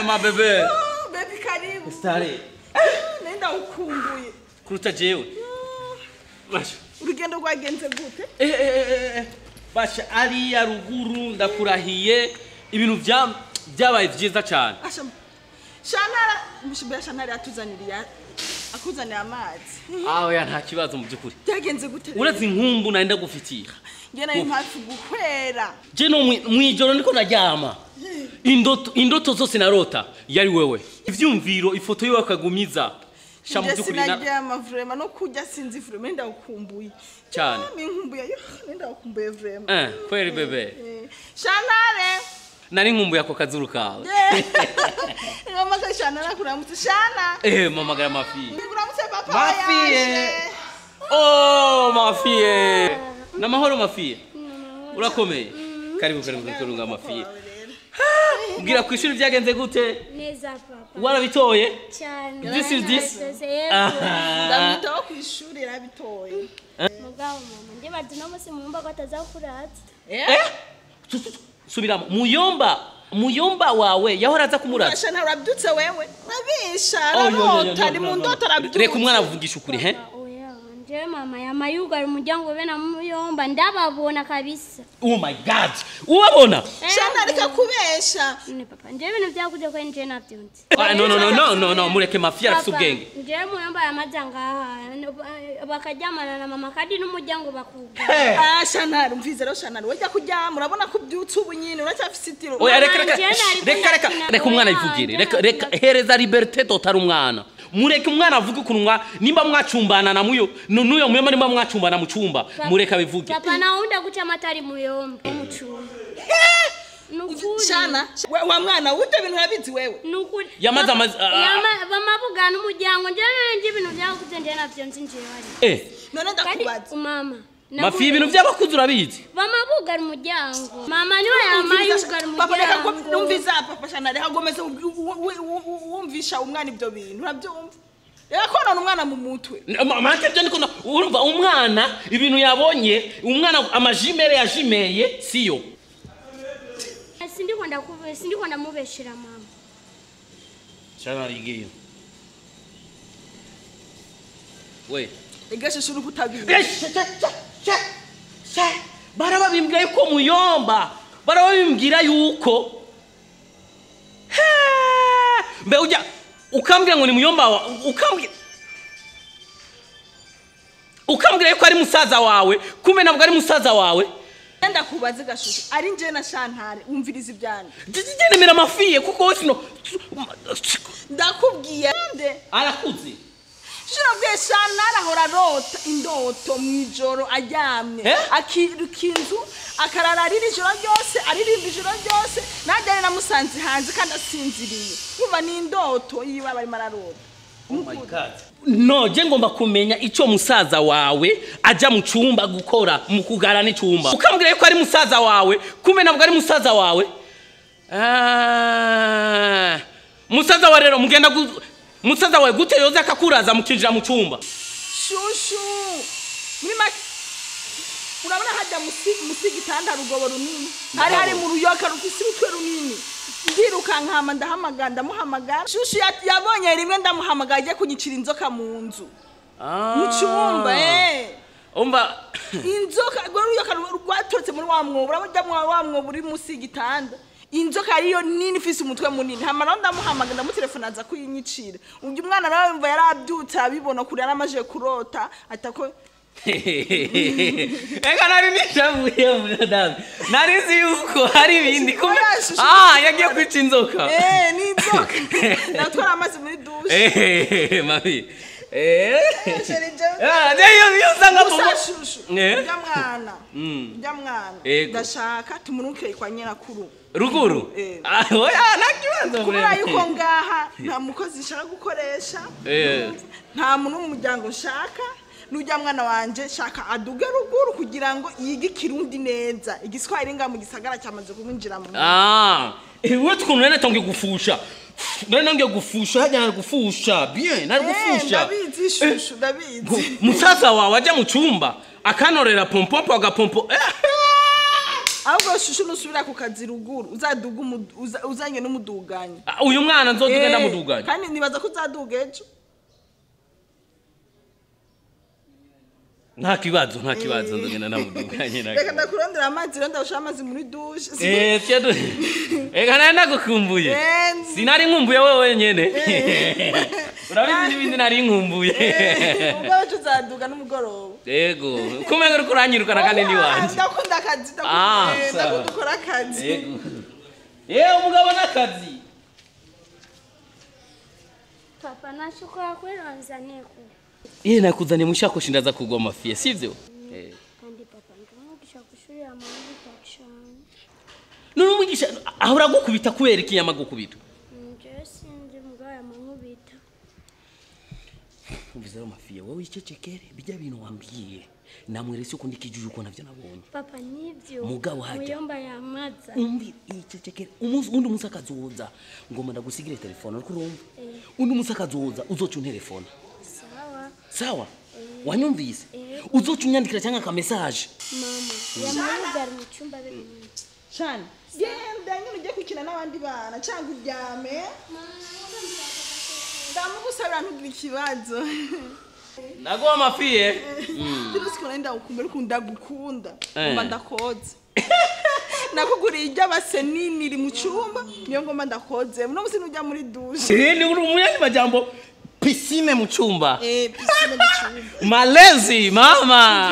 Ma bebe. Baby karibu. Stare. Nenda ukumbuye. Kuruta jewe. Basha. Urugendo rwagenze gute? Basha ari ya ruguru ndakurahiye ibintu byabaye byiza cyane. Shanara, mushibya Shanara atuzaniriye akuzanira amazi. Aho ya nta kibazo mu byukuri. Byagenze gute? Urazi inkumbu nanda gufitira. Nge nayo mpafu gukwera. Je no mwijoro ndiko naryama. Indoto zose narota yari wewe. Ivyumviro ifoto yiwe akagumiza. Shamu byukuri na naryama vraiment no kujya sinzi vraiment ndakumbuye. Cyane. Ninkumbuye yo ndakumbuye vraiment. Kweli bebe. Shanare. Nari nkumbuye ako kazuru kawe. Mama ka Shanara kuramutse Shana. Mama mafi. Kuramutse papa Mafi. Oh, mafi. Na mahoro mafi. Urakomeye. Karibu kurunga mafi. Mbwira ku ishuri byagenze gute? Neza papa. Warabitoye? Cyane. This is this. Ndamutaho ku ishuri yarabitoye. Mugabo mama, ndibaza no musi muyomba ko atazakurata. Subiramo. Muyomba wawe yahora aza kumuraza. Shana urabyutse wewe. Nabisha ararota ari mu ndoto arabyutse. Reka umwana avugisha ukuri he? Nje mama yamayuga ari umuryango we na muyomba ndababona kabisa. Oh my god. Ubabona? Shana reka kubesha. Ni papa nje ibintu byakuje ko nje nabyunze. No mureke mafia afite ubwenge. Nje muyomba yamajanga bakajyamana na mama kadi n'umuryango bakuga. Shana umvize ro Shana wajya kujyama urabona ko byutse ubunyine uracyafite itiro. Oya reka umwana yivugire. Reka hereza liberté totale umwana. Mureke umwana avuge ukunwa nimba mwacumbana na muyo nuyo muyomba nimba mwacumbana mu cyumba mureka bivuge. Papa naunda guca amatari muyomba mu cyumba. Nukuri. Shana wa mwana ute bintu yabizi wewe. Nukuri. Yamaza bamavuga n'umuryango nje ibintu byakuze nje navyo nzinje wari. None ndakubaza. Mama. Mafi ibintu by'abakuzi urabizi. Bamavuga umuryango. Mama niwe yamayuga umuryango. Papa reka ko numviza papa Shana reka gomeze wumvisha umwana ibyo bintu urabyumva. Reka none umwana mu mutwe. Manje byo niko urumva umwana ibintu yabonye umwana amajimere yajimeye siyo. Sindikunda mubeshira mama. Shana rigiye. We. Egeshe shuru kutabizi. Barababimbwira yuko muyomba. Barababimbwira yuko. Mbe ujya ukambwira ngo ni muyomba ukambwira yuko ari musaza wawe kumbe nabwo ari musaza wawe. Ndenda kubaza gashusho ari nje na Shantare umviriza ibyane. Nemera amafiye kuko wese no ndakubwiye nde arakuze. Shirabwe Shantare ahora rota indoto mwijoro aryamye akirukinzu akarara riri joro ryose aririmba ijoro ryose najyane na musanzi hanze kandi asinziriye kuva ni indoto yiwe bari mararota. Oh my god. No, je ngomba kumenya ico musaza wawe aja mu cyumba gukora mu kugara n'icumba. Ukambwira yuko ari musaza wawe, kumbe nabwo ari musaza wawe. Musaza wa rero mugenda musaza wawe gute yoza akakuraza mukinjira mu cyumba. Shushu. Muri make urabona hajya musigi tanda rugobo runini. Hari mu ruyoka rufise utwe runini. Ndiruka nkama ndahamaganda muhamagara. Shushu yabonye rimwe ndamuhamagara agiye kunyicira inzoka mu nzu. Mu cyumba Umva inzoka ruyoka rwatoretse muri wa mwobo urabujya mu wa mwobo uri musigi tanda. Inzoka ariyo nini ifise umutwe munini. Hamara ndamuhamagara ndamutelefona aza kuyinyicira. Ubyo umwana nawe yumva yarabyutse abibona kuri yaramaje kurota atako. Ega nari nishavuye mudadamu. Narizi yuko hari ibindi yagiye kwica inzoka. Ni inzoka. Natwara amazi muri douche. Mami. Yo sanga musashushu. Ndamwana. Ndashaka tumunuke kwa nyirakuru. Ruguru? Oya nakibanza muri. Kubera yuko ngaha nta mukozi nshaka gukoresha. Nta muntu mu muryango nshaka. Nujya mwana wanje shaka aduge ruguru kugira ngo yige kirundi neza. Igiswahili nga mu gisagara cyamaze kuminjira mu. Wewe tukunene tonge gufusha. None gufusha hajya gufusha. Bien, nari gufusha. Ndabizi shushu, ndabizi. Musaza wawe ajya mu cyumba akanorera pompompo agapompo. ahubwo shushu nusubira ku kazi ruguru uzaduga uzanye n'umuduganye uyu mwana nzoduga ndamuduganye kandi nibaza ko uzaduga ejo nta kibazo ndogenda namuduganye nako reka ndakurondera amazi rero ndashaka amazi muri douche cyedo ega nari nagukumbuye sinari nkumbuye wewe nyene urabizi n'ibindi nari nkumbuye ubwo cyo uzaduga n'umugoroba yego kumenya uri kuranyirukana kandi ni wanje ndakunda akazi ndakunda ukora akazi yego umugabo n'akazi papa nashukura kwironzaniye ko nakuzaniye mushakoshi ndaza kugwa amafiye sivyo kandi papa ndamwigisha gushurira amahoro cyane n'umugisha ahora gukubita kubera ikiyama gukubita sinzi mugaya amubita ubizero mafiye wowe icecekere bijya bintu wambwiye namwerese uko ndikijuje uko navyo nabonye papa nivyo mugabo hajya muyomba yamaza umbi icecekere undi musakazoza ngoma ndagusigire telefone ariko urumva undi musakazoza uzoca telefone sawa wanyumvise uzoca unyandikira cyangwa ka message mama yamugara mu cyumba bibiri cyane genda nyine ujye kwikina n'abandi bana cyangwa uryame ndamugusabira ntugire ikibazo nago amafiye Turusiko nenda ukumera ukunda gukunda ngoma ndakoze nakuguriye ijya basenini iri mu cyumba niyo ngoma ndakoze no musi nujya muri douche ni umuyandi majambo piscine mu cyumba piscine mu cyumba malezi mama